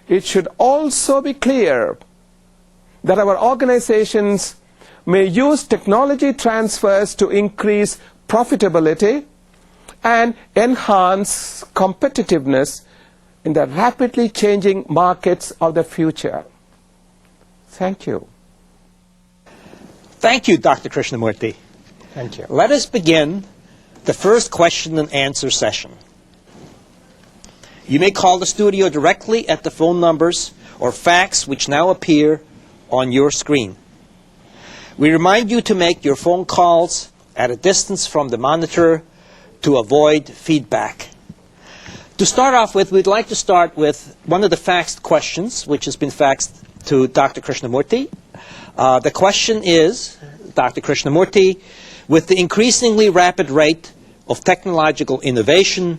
it should also be clear that our organizations may use technology transfers to increase profitability and enhance competitiveness in the rapidly changing markets of the future. Thank you. Thank you, Dr. Krishnamoorthy. Thank you. Let us begin the first question and answer session. You may call the studio directly at the phone numbers or fax which now appear on your screen. We remind you to make your phone calls at a distance from the monitor to avoid feedback. To start off with, we'd like to start with one of the faxed questions, which has been faxed to Dr. Krishnamoorthy. The question is, Dr. Krishnamoorthy, with the increasingly rapid rate of technological innovation,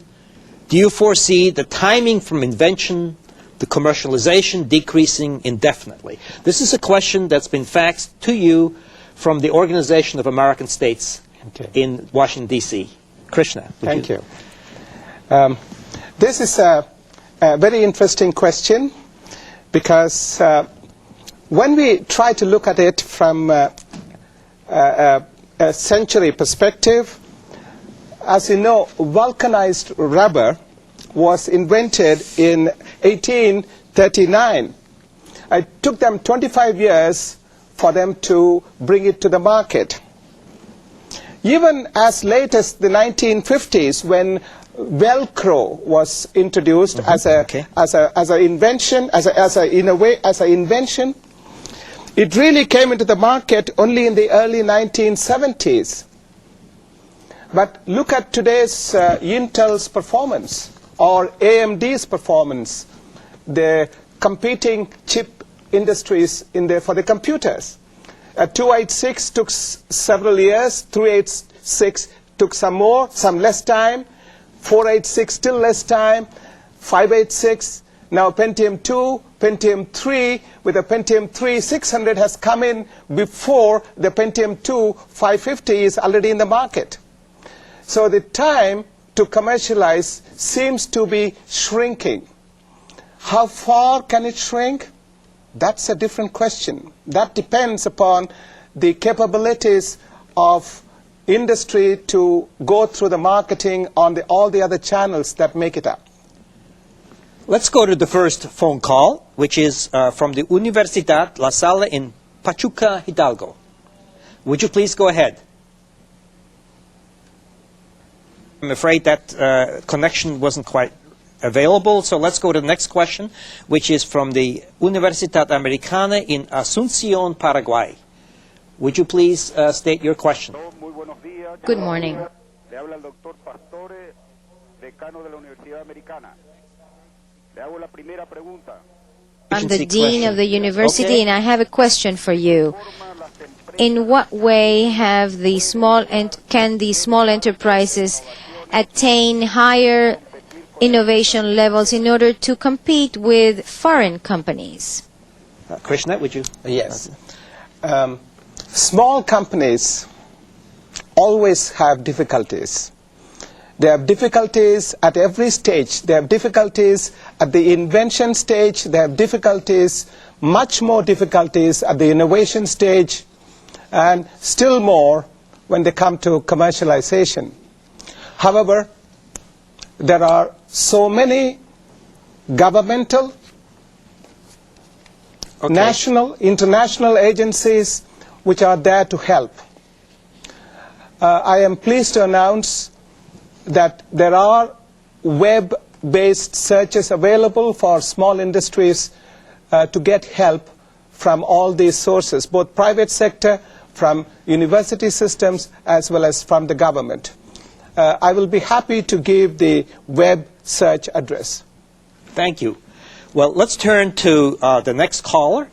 do you foresee the timing from invention to commercialization decreasing indefinitely? This is a question that's been faxed to you from the Organization of American States in Washington, D.C. Krishna. Thank you. This is a very interesting question because when we try to look at it from a century perspective, as you know, vulcanized rubber was invented in 1839. It took them 25 years for them to bring it to the market. Even as late as the 1950s, when Velcro was introduced as an invention, it really came into the market only in the early 1970s. But look at today's Intel's performance or AMD's performance, the competing chip industries for the computers. 286 took several years, 386 took some less time, 486 still less time, 586, now Pentium 2, Pentium 3, with the Pentium 3 600 has come in before the Pentium 2 550 is already in the market. So the time to commercialize seems to be shrinking. How far can it shrink? That's a different question. That depends upon the capabilities of industry to go through the marketing on all the other channels that make it up. Let's go to the first phone call, which is from the Universidad La Salle in Pachuca, Hidalgo. Would you please go ahead? I'm afraid that connection wasn't quite available, so let's go to the next question, which is from the Universidad Americana in Asunción, Paraguay. Would you please state your question? Good morning. I'm the dean of the university, and I have a question for you. In what way have can the small enterprises attain higher innovation levels in order to compete with foreign companies? Krishna, would you? Yes. Small companies always have difficulties. They have difficulties at every stage. They have difficulties at the invention stage. They have difficulties, much more difficulties at the innovation stage, and still more when they come to commercialization. However, there are so many governmental, national, international agencies which are there to help. I am pleased to announce that there are web-based searches available for small industries to get help from all these sources, both private sector, from university systems, as well as from the government. I will be happy to give the web search address. Thank you. Well, let's turn to the next caller,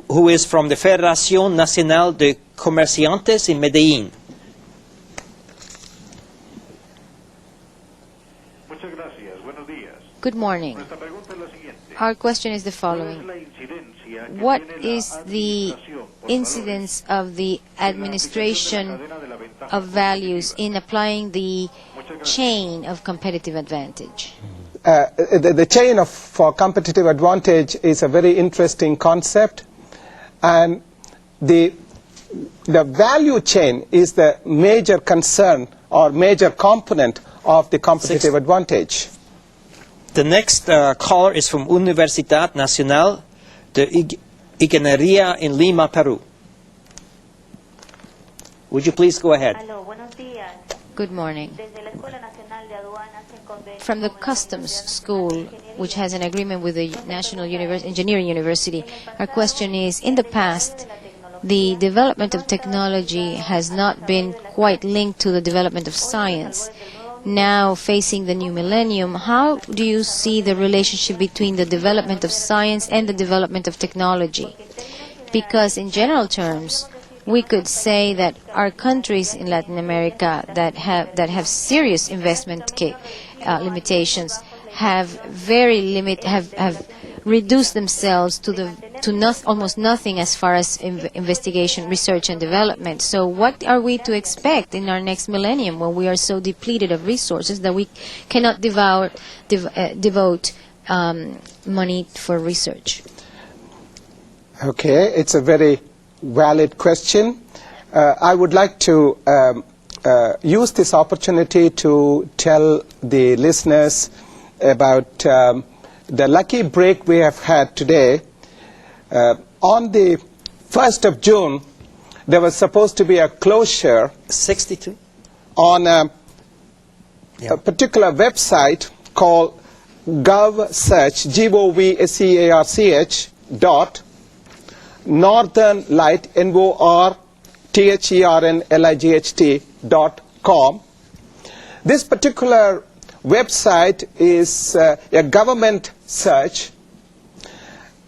who is from the Federación Nacional de Comerciantes in Medellín. Good morning. Our question is the following. What is the incidence of the administration of values in applying the chain of competitive advantage? the chain for competitive advantage is a very interesting concept, and the value chain is the major concern or major component of the competitive advantage. The next caller is from Universidad Nacional de Ingeniería in Lima, Peru. Would you please go ahead? Good morning. From the Customs School, which has an agreement with the National Engineering University, our question is, in the past, the development of technology has not been quite linked to the development of science. Now, facing the new millennium, how do you see the relationship between the development of science and the development of technology? Because in general terms, we could say that our countries in Latin America that have serious investment limitations have reduced themselves to almost nothing as far as investigation, research, and development. So, what are we to expect in our next millennium when we are so depleted of resources that we cannot devote money for research? Okay, it's a very valid question. I would like to use this opportunity to tell the listeners about the lucky break we have had today. On the 1st of June, there was supposed to be a closure 62 on a particular website called GovSearch, GOVSEARCH .northernlight, NORTHERNLIGHT.com. This particular website is a government search,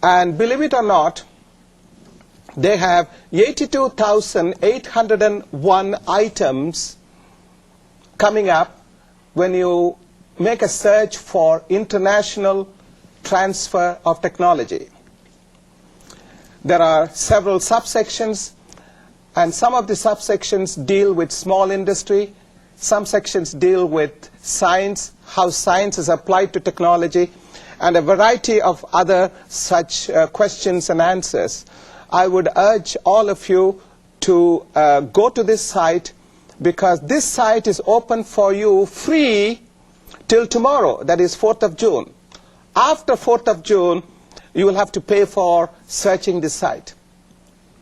and believe it or not, they have 82,801 items coming up when you make a search for international transfer of technology. There are several subsections, and some of the subsections deal with small industry, some sections deal with science, how science is applied to technology, and a variety of other such questions and answers. I would urge all of you to go to this site, because this site is open for you free till tomorrow, that is 4th of June. After 4th of June, you will have to pay for searching this site.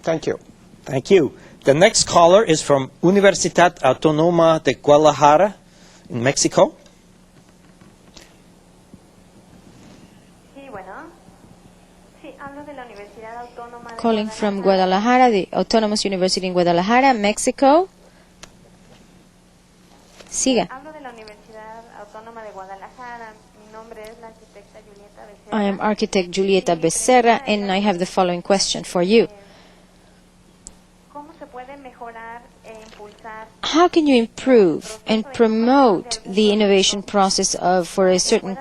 Thank you. Thank you. The next caller is from Universidad Autónoma de Guadalajara in Mexico. Calling from Guadalajara, the Autonomous University in Guadalajara, Mexico. Siga. I am architect Julieta Becerra, and I have the following question for you. How can you improve and promote the innovation process for a certain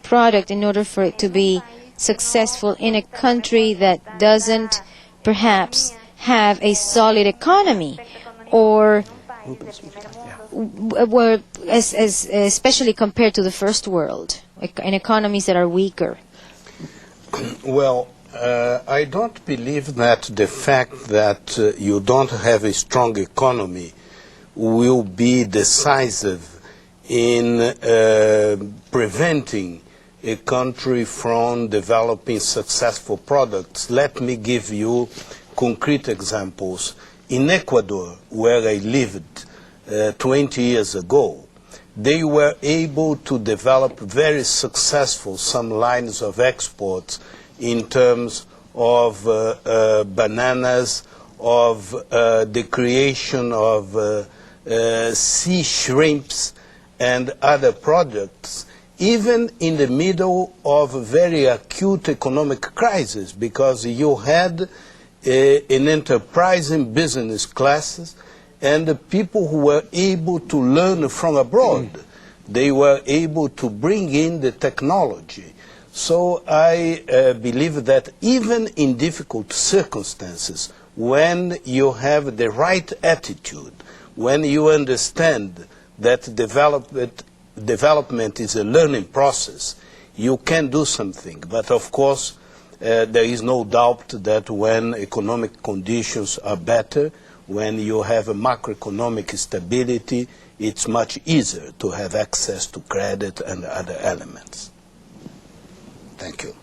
product in order for it to be successful in a country that doesn't perhaps have a solid economy, or especially compared to the first world, in economies that are weaker? Well, I don't believe that the fact that you don't have a strong economy will be decisive in preventing a country from developing successful products. Let me give you concrete examples. In Ecuador, where I lived 20 years ago, they were able to develop very successful some lines of exports in terms of bananas, of the creation of sea shrimps and other products, even in the middle of a very acute economic crisis, because you had an enterprising business classes and the people who were able to learn from abroad. They were able to bring in the technology. So I believe that even in difficult circumstances, when you have the right attitude, when you understand that development development is a learning process, you can do something. But of course, there is no doubt that when economic conditions are better, when you have a macroeconomic stability, it's much easier to have access to credit and other elements. Thank you.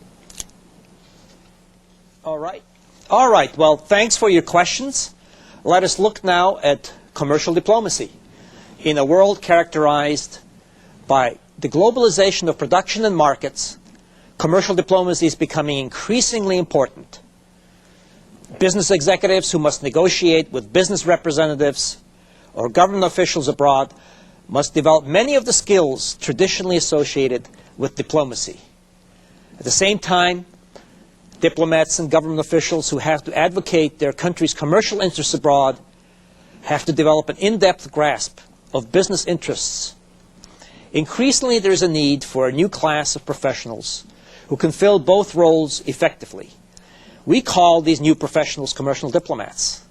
All right. All right. Well, thanks for your questions. Let us look now at commercial diplomacy. In a world characterized by the globalization of production and markets, commercial diplomacy is becoming increasingly important. Business executives who must negotiate with business representatives or government officials abroad must develop many of the skills traditionally associated with diplomacy. At the same time, diplomats and government officials who have to advocate their country's commercial interests abroad have to develop an in-depth grasp of business interests. Increasingly, there is a need for a new class of professionals who can fill both roles effectively. We call these new professionals commercial diplomats.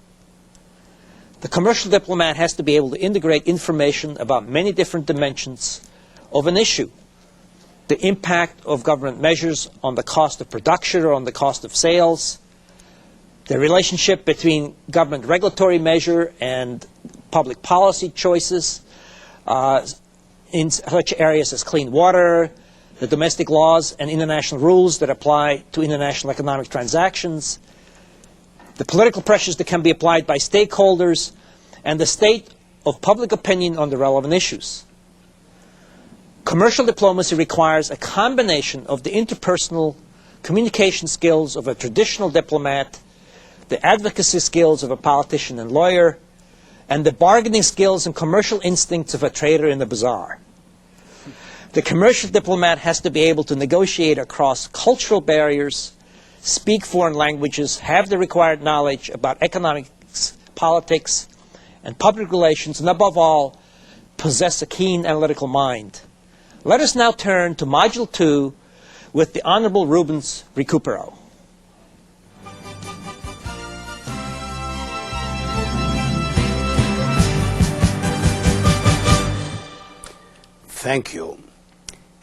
The commercial diplomat has to be able to integrate information about many different dimensions of an issue. The impact of government measures on the cost of production or on the cost of sales, the relationship between government regulatory measure and public policy choices in such areas as clean water, the domestic laws and international rules that apply to international economic transactions, the political pressures that can be applied by stakeholders, and the state of public opinion on the relevant issues. Commercial diplomacy requires a combination of the interpersonal communication skills of a traditional diplomat, the advocacy skills of a politician and lawyer, and the bargaining skills and commercial instincts of a trader in the bazaar. The commercial diplomat has to be able to negotiate across cultural barriers, speak foreign languages, have the required knowledge about economics, politics, and public relations, and above all, possess a keen analytical mind. Let us now turn to Module 2 with the Honorable Rubens Ricupero. Thank you.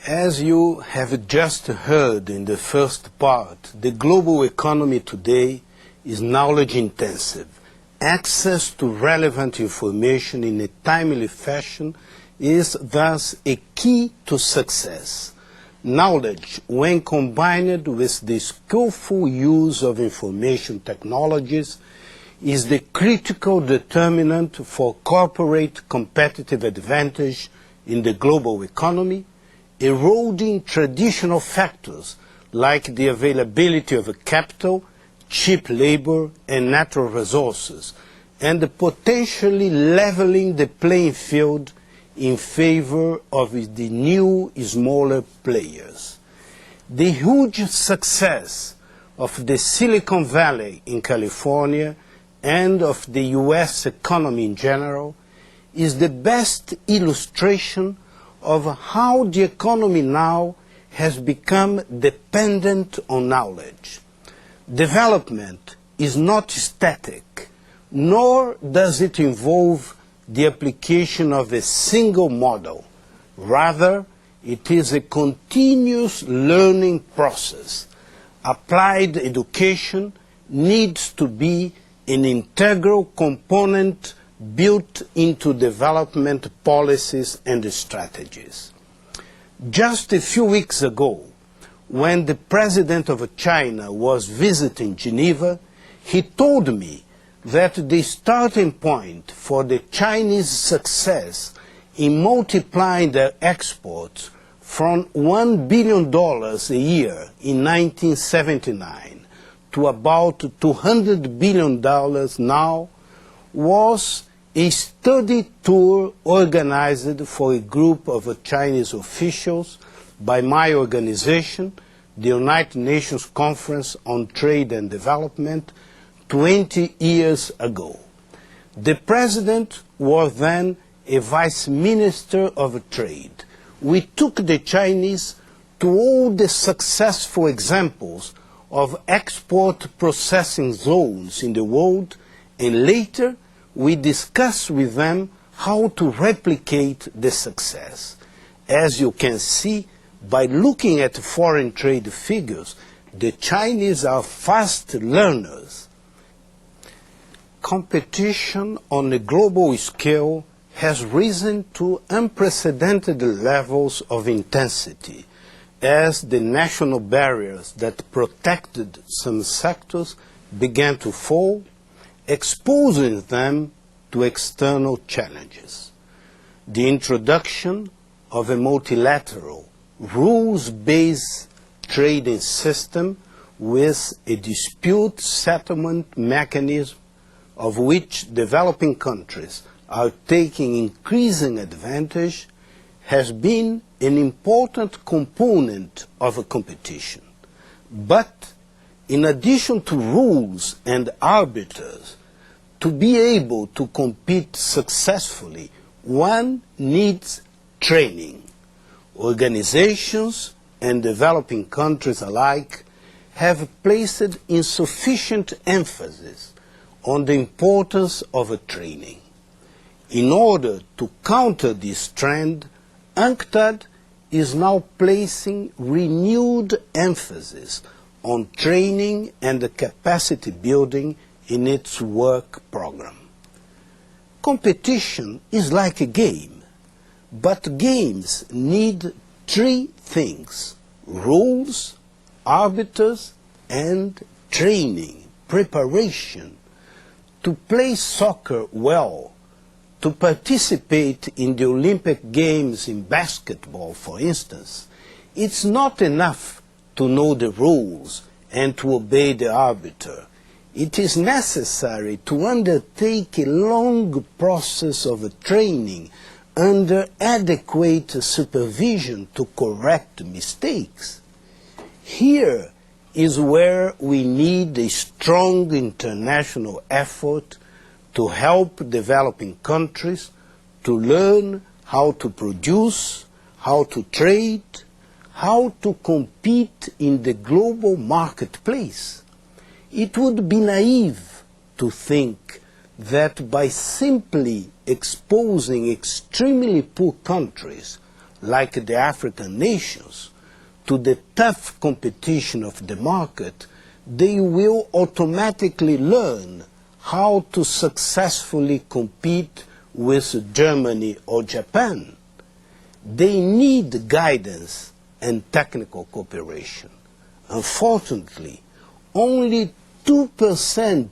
As you have just heard in the first part, the global economy today is knowledge intensive. Access to relevant information in a timely fashion is thus a key to success. Knowledge, when combined with the skillful use of information technologies, is the critical determinant for corporate competitive advantage in the global economy, eroding traditional factors like the availability of capital, cheap labor, and natural resources, and potentially leveling the playing field in favor of the new, smaller players. The huge success of the Silicon Valley in California and of the U.S. economy in general is the best illustration of how the economy now has become dependent on knowledge. Development is not static, nor does it involve the application of a single model. Rather, it is a continuous learning process. Applied education needs to be an integral component built into development policies and strategies. Just a few weeks ago, when the President of China was visiting Geneva, he told me that the starting point for the Chinese success in multiplying their exports from $1 billion a year in 1979 to about $200 billion now was a study tour organized for a group of Chinese officials by my organization, the United Nations Conference on Trade and Development, 20 years ago. The President was then a Vice Minister of Trade. We took the Chinese to all the successful examples of export processing zones in the world, and later we discussed with them how to replicate the success. As you can see, by looking at foreign trade figures, the Chinese are fast learners. Competition on a global scale has risen to unprecedented levels of intensity as the national barriers that protected some sectors began to fall, exposing them to external challenges. The introduction of a multilateral, rules-based trading system with a dispute settlement mechanism of which developing countries are taking increasing advantage has been an important component of a competition. But in addition to rules and arbiters, to be able to compete successfully, one needs training. Organizations and developing countries alike have placed insufficient emphasis on the importance of a training. In order to counter this trend, UNCTAD is now placing renewed emphasis on training and capacity building in its work program. Competition is like a game, but games need three things: rules, arbiters, and training, preparation. To play soccer well, to participate in the Olympic Games in basketball, for instance, it's not enough to know the rules and to obey the arbiter. It is necessary to undertake a long process of training under adequate supervision to correct mistakes. Here is where we need a strong international effort to help developing countries to learn how to produce, how to trade, how to compete in the global marketplace. It would be naive to think that by simply exposing extremely poor countries like the African nations to the tough competition of the market, they will automatically learn how to successfully compete with Germany or Japan. They need guidance and technical cooperation. Unfortunately, only 2%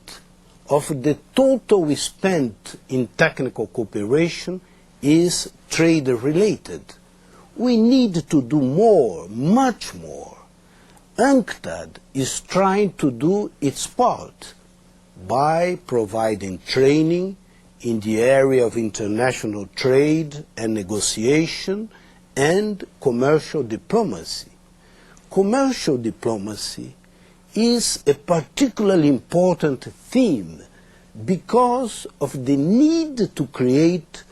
of the total we spent in technical cooperation is trade-related. We need to do more, much more. UNCTAD is trying to do its part by providing training in the area of international trade and negotiation and commercial diplomacy. Commercial diplomacy is a particularly important theme because of the need to create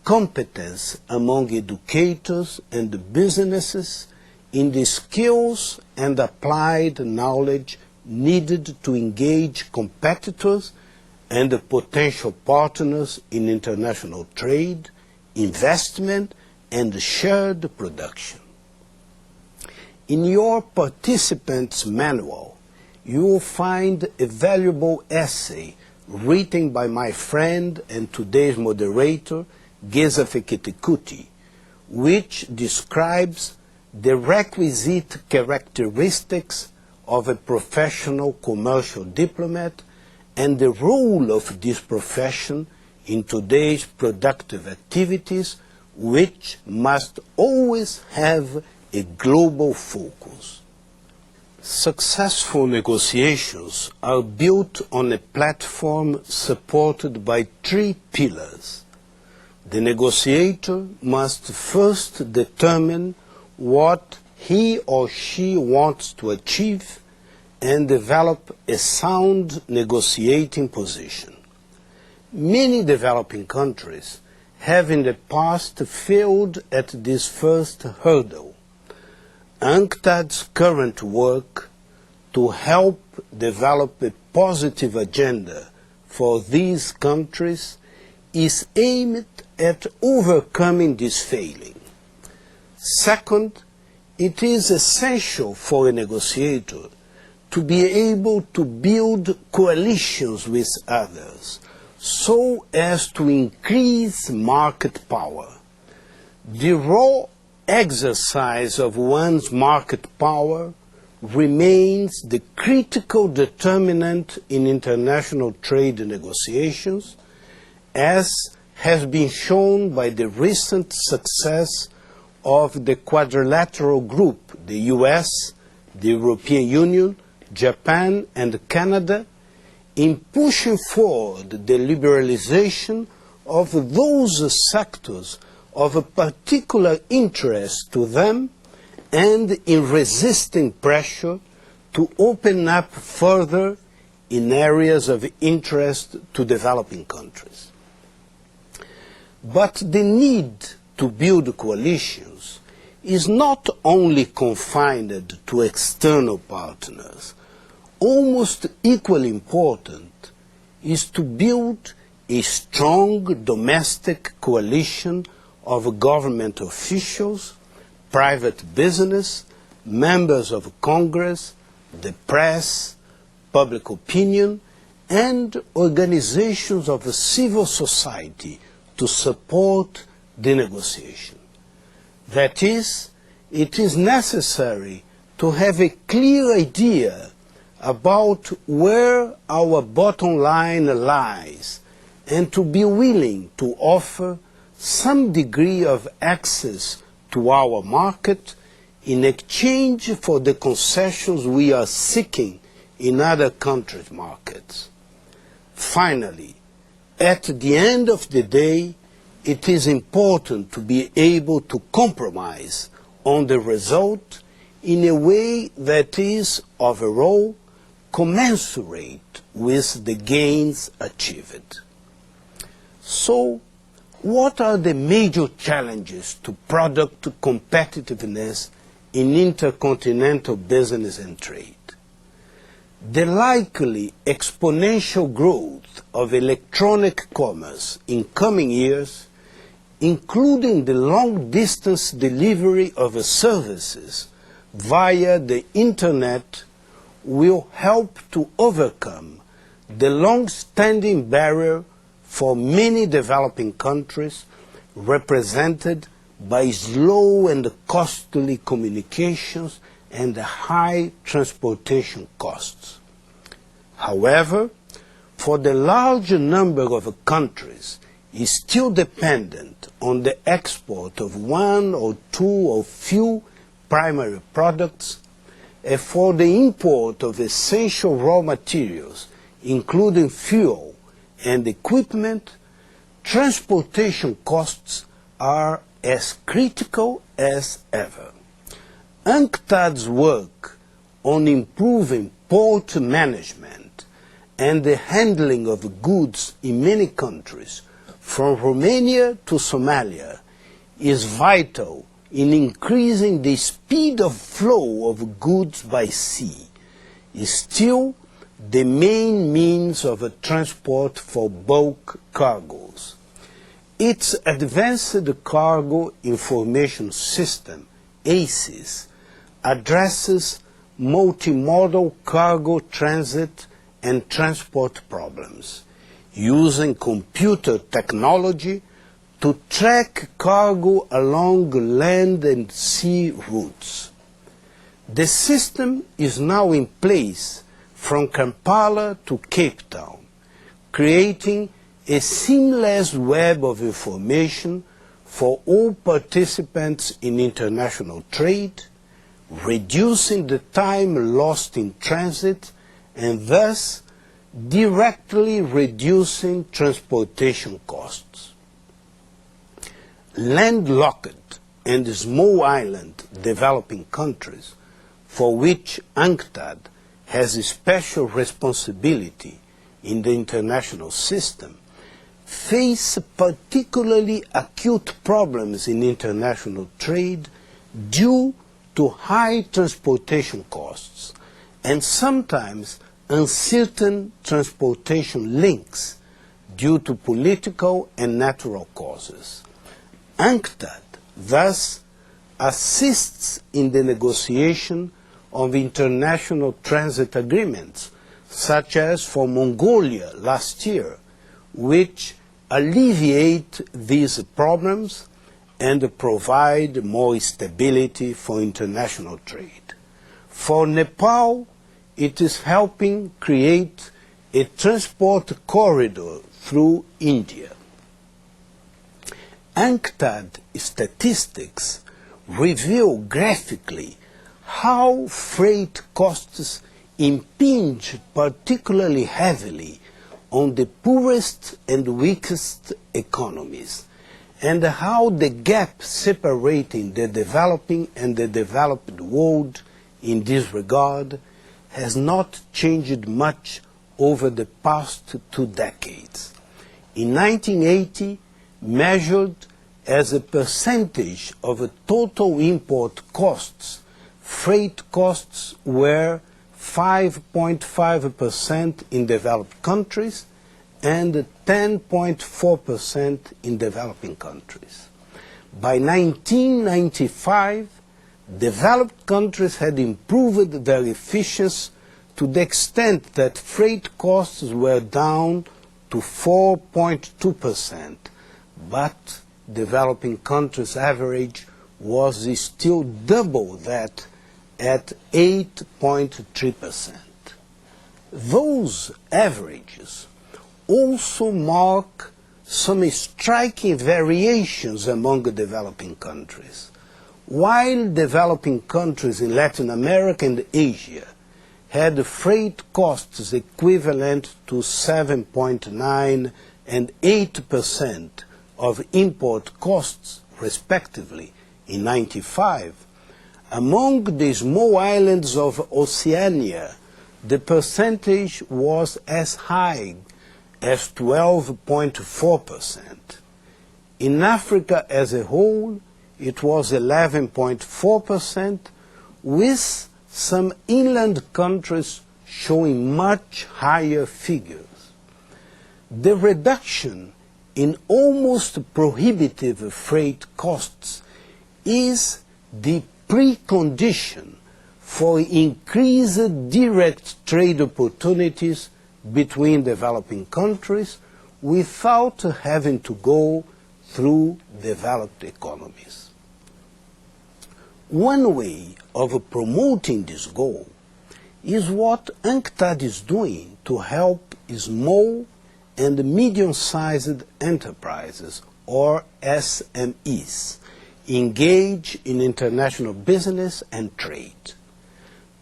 competence among educators and businesses in the skills and applied knowledge needed to engage competitors and potential partners in international trade, investment, and shared production. In your participants' manual, you will find a valuable essay written by my friend and today's moderator, Geza Fekete-Kuti, which describes the requisite characteristics of a professional commercial diplomat and the role of this profession in today's productive activities, which must always have a global focus. Successful negotiations are built on a platform supported by three pillars. The negotiator must first determine what he or she wants to achieve and develop a sound negotiating position. Many developing countries have in the past failed at this first hurdle. UNCTAD's current work to help develop a positive agenda for these countries is aimed at overcoming this failing. Second, it is essential for a negotiator to be able to build coalitions with others so as to increase market power. The raw exercise of one's market power remains the critical determinant in international trade negotiations, as has been shown by the recent success of the quadrilateral group, the US, the European Union, Japan and Canada, in pushing forward the liberalization of those sectors of a particular interest to them and in resisting pressure to open up further in areas of interest to developing countries. But the need to build coalitions is not only confined to external partners. Almost equally important is to build a strong domestic coalition of government officials, private business, members of Congress, the press, public opinion, and organizations of civil society to support the negotiation. That is, it is necessary to have a clear idea about where our bottom line lies and to be willing to offer some degree of access to our market in exchange for the concessions we are seeking in other countries' markets. Finally, at the end of the day, it is important to be able to compromise on the result in a way that is overall commensurate with the gains achieved. So, what are the major challenges to product competitiveness in intercontinental business and trade? The likely exponential growth of electronic commerce in coming years, including the long-distance delivery of services via the Internet, will help to overcome the long-standing barrier for many developing countries represented by slow and costly communications and high transportation costs. However, for the large number of countries is still dependent on the export of one or two or few primary products, and for the import of essential raw materials, including fuel and equipment, transportation costs are as critical as ever. UNCTAD's work on improving port management and the handling of goods in many countries, from Romania to Somalia, is vital in increasing the speed of flow of goods by sea. Is still the main means of transport for bulk cargoes. Its Advanced Cargo Information System, ACIS, addresses multimodal cargo transit and transport problems, using computer technology to track cargo along land and sea routes. The system is now in place from Kampala to Cape Town, creating a seamless web of information for all participants in international trade, reducing the time lost in transit and thus directly reducing transportation costs. Landlocked and small island developing countries, for which UNCTAD has a special responsibility in the international system, face particularly acute problems in international trade due to high transportation costs and sometimes uncertain transportation links due to political and natural causes. UNCTAD thus assists in the negotiation of international transit agreements, such as for Mongolia last year, which alleviate these problems and provide more stability for international trade. For Nepal, it is helping create a transport corridor through India. UNCTAD statistics reveal graphically how freight costs impinge particularly heavily on the poorest and weakest economies, and how the gap separating the developing and the developed world in this regard has not changed much over the past 2 decades. In 1980, measured as a percentage of total import costs, freight costs were 5.5% in developed countries and 10.4% in developing countries. By 1995, developed countries had improved their efficiency to the extent that freight costs were down to 4.2%, but developing countries' average was still double that at 8.3%. Those averages also mark some striking variations among the developing countries. While developing countries in Latin America and Asia had freight costs equivalent to 7.9 and 8% of import costs, respectively, in 1995, among the small islands of Oceania, the percentage was as high as 12.4%. In Africa as a whole, it was 11.4%, with some inland countries showing much higher figures. The reduction in almost prohibitive freight costs is the precondition for increased direct trade opportunities between developing countries without having to go through developed economies. One way of promoting this goal is what UNCTAD is doing to help small and medium-sized enterprises, or SMEs, engage in international business and trade.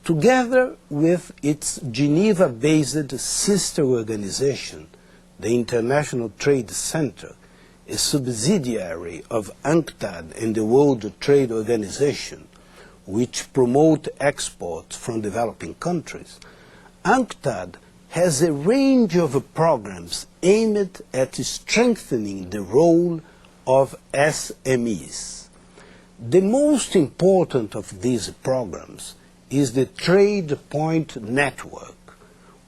Together with its Geneva-based sister organization, the International Trade Center, a subsidiary of UNCTAD and the World Trade Organization, which promote exports from developing countries, UNCTAD has a range of programs aimed at strengthening the role of SMEs. The most important of these programs is the Trade Point Network,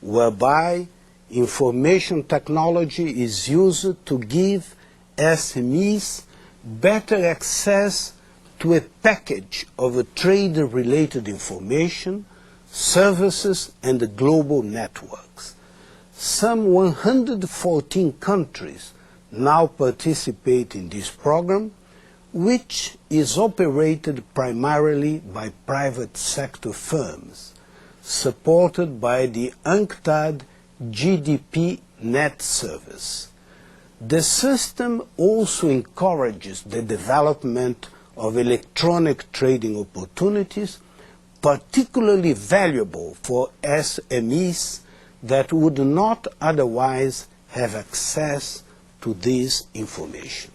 whereby information technology is used to give SMEs better access to a package of trade-related information, services, and global networks. Some 114 countries now participate in this program, which is operated primarily by private sector firms, supported by the UNCTAD GDP Net Service. The system also encourages the development of electronic trading opportunities, particularly valuable for SMEs that would not otherwise have access to this information.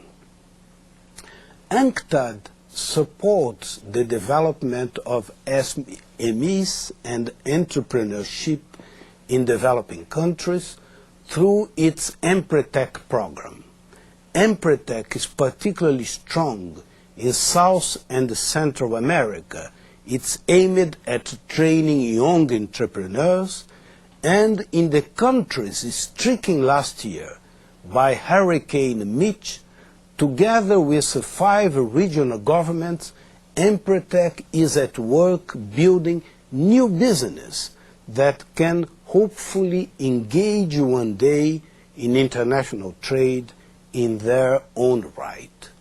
UNCTAD supports the development of SMEs and entrepreneurship in developing countries through its Empretec program. Empretec is particularly strong in South and Central America. It's aimed at training young entrepreneurs, and in the countries stricken last year by Hurricane Mitch, together with 5 regional governments, Empretec is at work building new business that can hopefully engage one day in international trade in their own right.